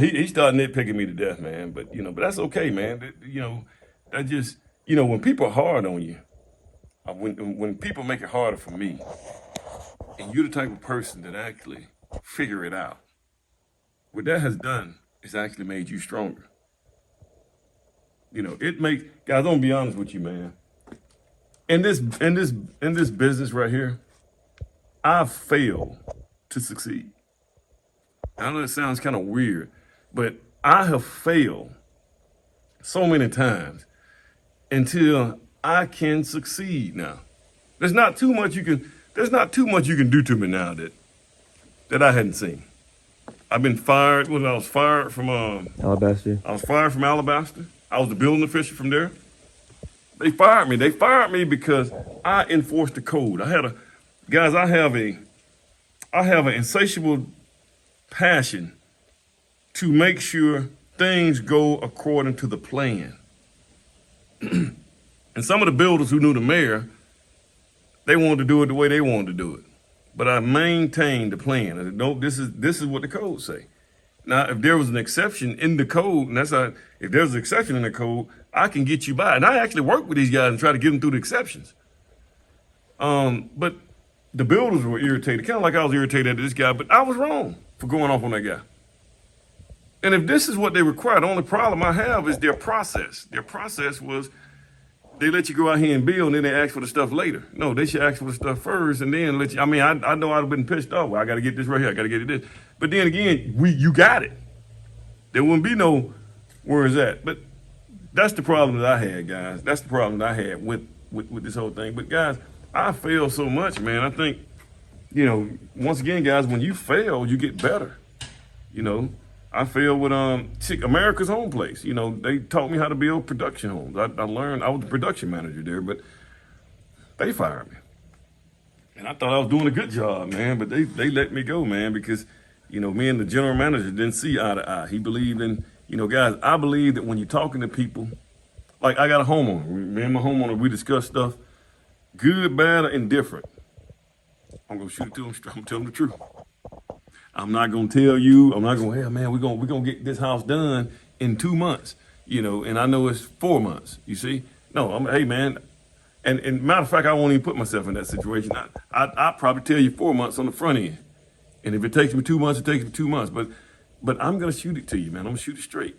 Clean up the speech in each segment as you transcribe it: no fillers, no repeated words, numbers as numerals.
he started nitpicking me to death, man. But but that's okay, man. That just when people are hard on you, when people make it harder for me, and you're the type of person that actually figure it out, what that has done is actually made you stronger. It makes guys. I'm gonna be honest with you, man. In this business right here, I failed to succeed. I know it sounds kind of weird, but I have failed so many times until I can succeed now. There's not too much you can do to me now that I hadn't seen. I've been fired when I was fired from Alabaster. I was fired from Alabaster. I was the building official from there. They fired me. They fired me because I enforced the code. I have an insatiable passion to make sure things go according to the plan. And some of the builders who knew the mayor, they wanted to do it the way they wanted to do it. But I maintained the plan. I said, no, this is what the code say. Now, if there was an exception in the code, and if there's an exception in the code, I can get you by. And I actually work with these guys and try to get them through the exceptions. But the builders were irritated, kind of like I was irritated at this guy, but I was wrong for going off on that guy. And if this is what they require, the only problem I have is their process. Their process was they let you go out here and build, and then they ask for the stuff later. No, they should ask for the stuff first, and then let you. I mean, I know I'd have been pissed off. Well, I got to get this right here. I got to get this. But then again, you got it. There wouldn't be no where is that. But that's the problem that I had, guys. That's the problem that I had with this whole thing. But guys, I failed so much, man. I think, once again, guys, when you fail, you get better. I failed with America's Home Place. They taught me how to build production homes. I learned. I was the production manager there, but they fired me, and I thought I was doing a good job, man. But they let me go, man, because me and the general manager didn't see eye to eye. He believed in, guys. I believe that when you're talking to people, like I got a homeowner. Me and my homeowner, we discuss stuff, good, bad, or indifferent. I'm gonna shoot it to him. I'm gonna tell him the truth. I'm not gonna tell you. I'm not gonna. Hey, man, we're gonna get this house done in 2 months. And I know it's 4 months. You see? No, hey, man. And matter of fact, I won't even put myself in that situation. I'll probably tell you 4 months on the front end. And if it takes me 2 months, it takes me 2 months. But I'm gonna shoot it to you, man. I'm gonna shoot it straight.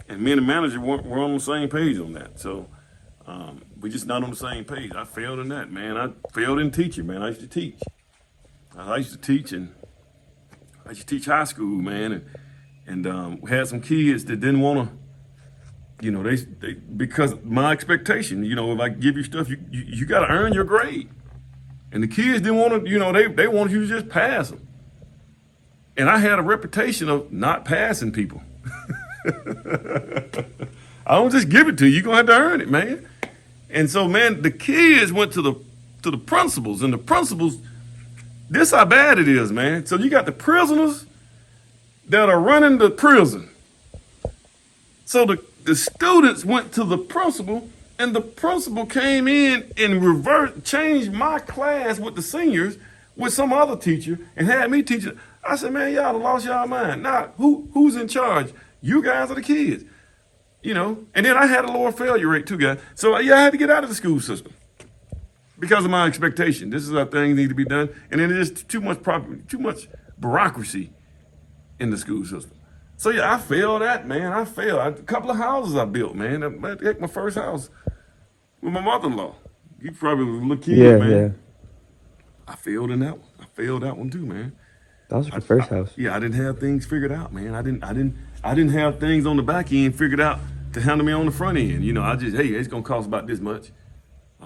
And me and the manager we're on the same page on that. So we're just not on the same page. I failed in that, man. I failed in teaching, man. I used to teach. I used to teach high school, man, and we had some kids that didn't want to, they because my expectation, if I give you stuff, you got to earn your grade, and the kids didn't want to, they wanted you to just pass them, and I had a reputation of not passing people. I don't just give it to you; you're gonna have to earn it, man. And so, man, the kids went to the principals, and the principals. This how bad it is, man. So you got the prisoners that are running the prison. So the students went to the principal, and the principal came in and changed my class with the seniors with some other teacher and had me teaching. I said, man, y'all lost y'all mind. Now, who's in charge? You guys are the kids. And then I had a lower failure rate too, guys. So yeah, I had to get out of the school system. Because of my expectation. This is how things need to be done. And then there's too much bureaucracy in the school system. So yeah, I failed that, man. I failed. A couple of houses I built, man. Heck, my first house with my mother-in-law. You probably was a little kid, man. Yeah. I failed in that one. I failed that one too, man. That was your first house. Yeah, I didn't have things figured out, man. I didn't have things on the back end figured out to handle me on the front end. I just, hey, it's gonna cost about this much.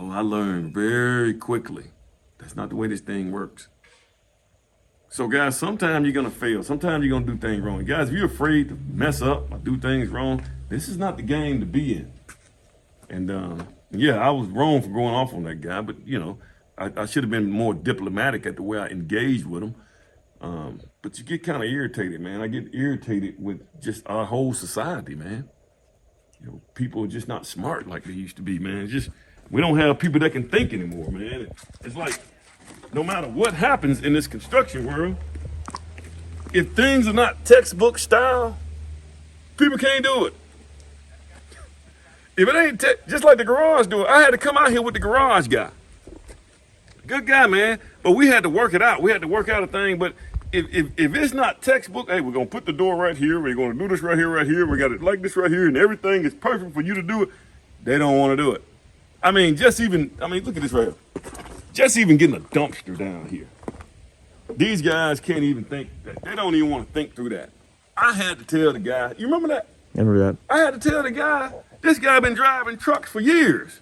Oh, I learned very quickly. That's not the way this thing works. So, guys, sometimes you're going to fail. Sometimes you're going to do things wrong. Guys, if you're afraid to mess up or do things wrong, this is not the game to be in. And, yeah, I was wrong for going off on that guy. But, I should have been more diplomatic at the way I engaged with him. But you get kind of irritated, man. I get irritated with just our whole society, man. People are just not smart like they used to be, man. It's just... We don't have people that can think anymore, man. It's like no matter what happens in this construction world, if things are not textbook style, people can't do it. If it ain't just like the garage door, I had to come out here with the garage guy. Good guy, man. But we had to work it out. We had to work out a thing. But if it's not textbook, hey, we're gonna put the door right here. We're gonna do this right here, right here. We got it like this right here, and everything is perfect for you to do it. They don't want to do it. I mean, look at this right here. Just even getting a dumpster down here. These guys can't even think that. They don't even want to think through that. I had to tell the guy. You remember that? Remember that? I had to tell the guy. This guy been driving trucks for years.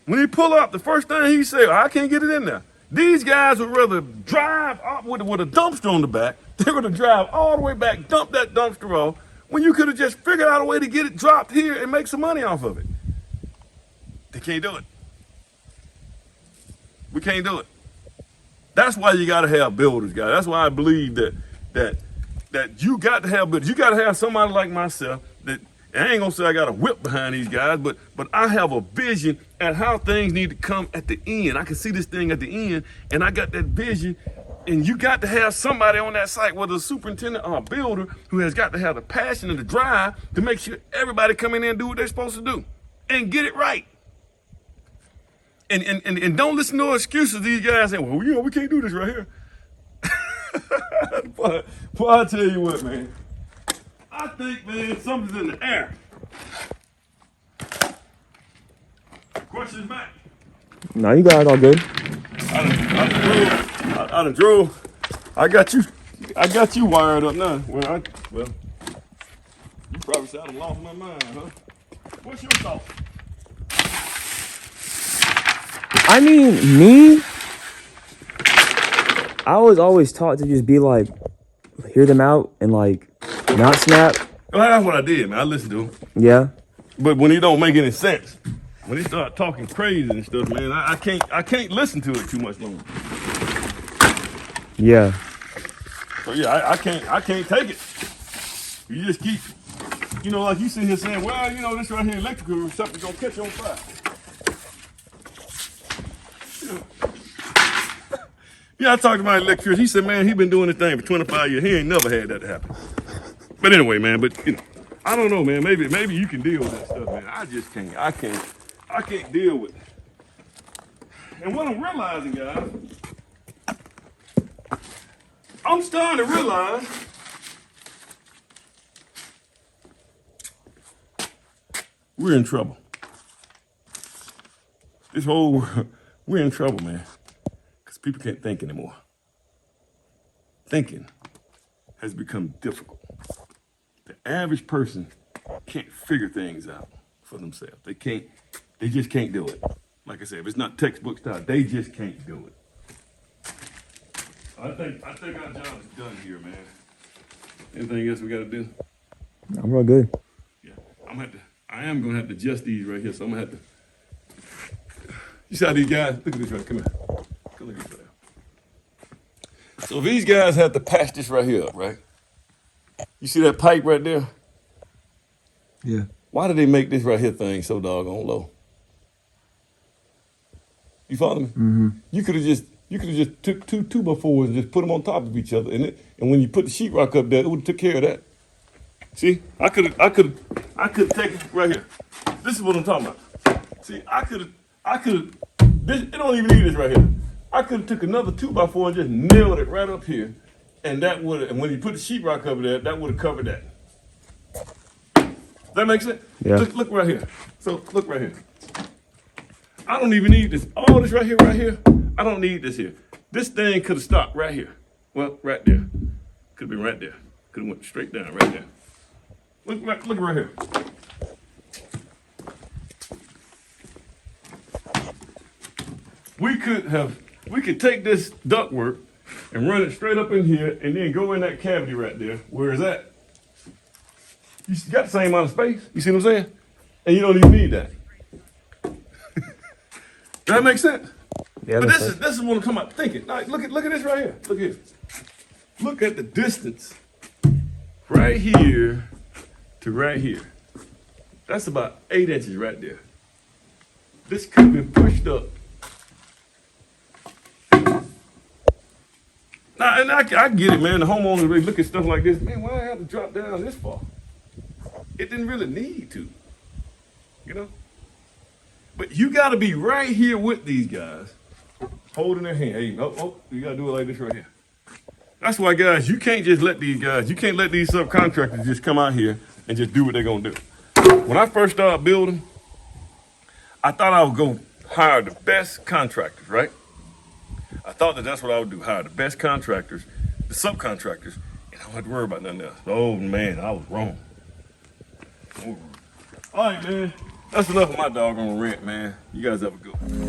When he pull up, the first thing he say, I can't get it in there. These guys would rather drive up with a dumpster on the back. They're going to drive all the way back, dump that dumpster off, when you could have just figured out a way to get it dropped here and make some money off of it. They can't do it. We can't do it. That's why you got to have builders, guys. That's why I believe that you got to have builders. You got to have somebody like myself that, I ain't gonna say I got a whip behind these guys, but I have a vision at how things need to come at the end. I can see this thing at the end, and I got that vision. And you got to have somebody on that site, whether a superintendent or a builder, who has got to have the passion and the drive to make sure everybody come in there and do what they're supposed to do and get it right. And don't listen to no excuses. These guys say, well, we can't do this right here. But I tell you what, man. I think, man, something's in the air. Questions back. No, you got it all good. I done drove. I got you wired up now. Well, you probably said I lost my mind, huh? What's your thought? I mean, me, I was always taught to just be like, hear them out and like not snap. Well, that's what I did, man. I listened to him. Yeah. But when he don't make any sense, when he start talking crazy and stuff, man, I can't listen to it too much longer. Yeah. So yeah, I can't take it. You just keep, like you sit here saying, well, this right here electrical or something's gonna catch on fire. Yeah, I talked to my electrician. He said, man, he been doing this thing for 25 years. He ain't never had that happen. But anyway, man, I don't know, man. Maybe you can deal with that stuff, man. I just can't. I can't deal with it. And what I'm realizing, guys, I'm starting to realize we're in trouble. We're in trouble, man. Because people can't think anymore. Thinking has become difficult. The average person can't figure things out for themselves. They just can't do it. Like I said, if it's not textbook style, they just can't do it. I think our job is done here, man. Anything else we gotta do? I'm real good. Yeah, I am gonna have to adjust these right here, so I'm gonna have to. You see how these guys, look at this right, come here. Come look at this right here. So these guys have to patch this right here up, right? You see that pipe right there? Yeah. Why did they make this right here thing so doggone low? You follow me? Mm-hmm. You could have just took two 2x4s and just put them on top of each other, and when you put the sheetrock up there, it would have took care of that. See, I could take it right here. This is what I'm talking about. See, I could this, it don't even need this right here. I could have took another 2x4 and just nailed it right up here, and when you put the sheetrock over there, that would have covered that. That makes sense? Yeah. Look right here. So look right here. I don't even need this. All this right here. I don't need this here. This thing could have stopped right here. Well, right there. Could have been right there. Could have went straight down right there. Look right here. We could take this ductwork and run it straight up in here and then go in that cavity right there. Where is that? You got the same amount of space. You see what I'm saying? And you don't even need that. Does that make sense? Yeah. But this is what I'm talking about. Thinking. Like, look at this right here. Look here. Look at the distance right here to right here. That's about 8 inches right there. This could have been pushed up. Now, and I get it, man. The homeowners, they look at stuff like this. Man, why I have to drop down this far? It didn't really need to, you know? But you got to be right here with these guys, holding their hand. Hey, you got to do it like this right here. That's why, guys, you can't just let these guys, you can't let these subcontractors just come out here and just do what they're going to do. When I first started building, I thought I would go hire the best contractors, right? I thought that that's what I would do, hire the best contractors, the subcontractors, and I don't have to worry about nothing else. Oh, man, I was wrong. All right, man. That's enough of my doggone rant, man. You guys have a good one.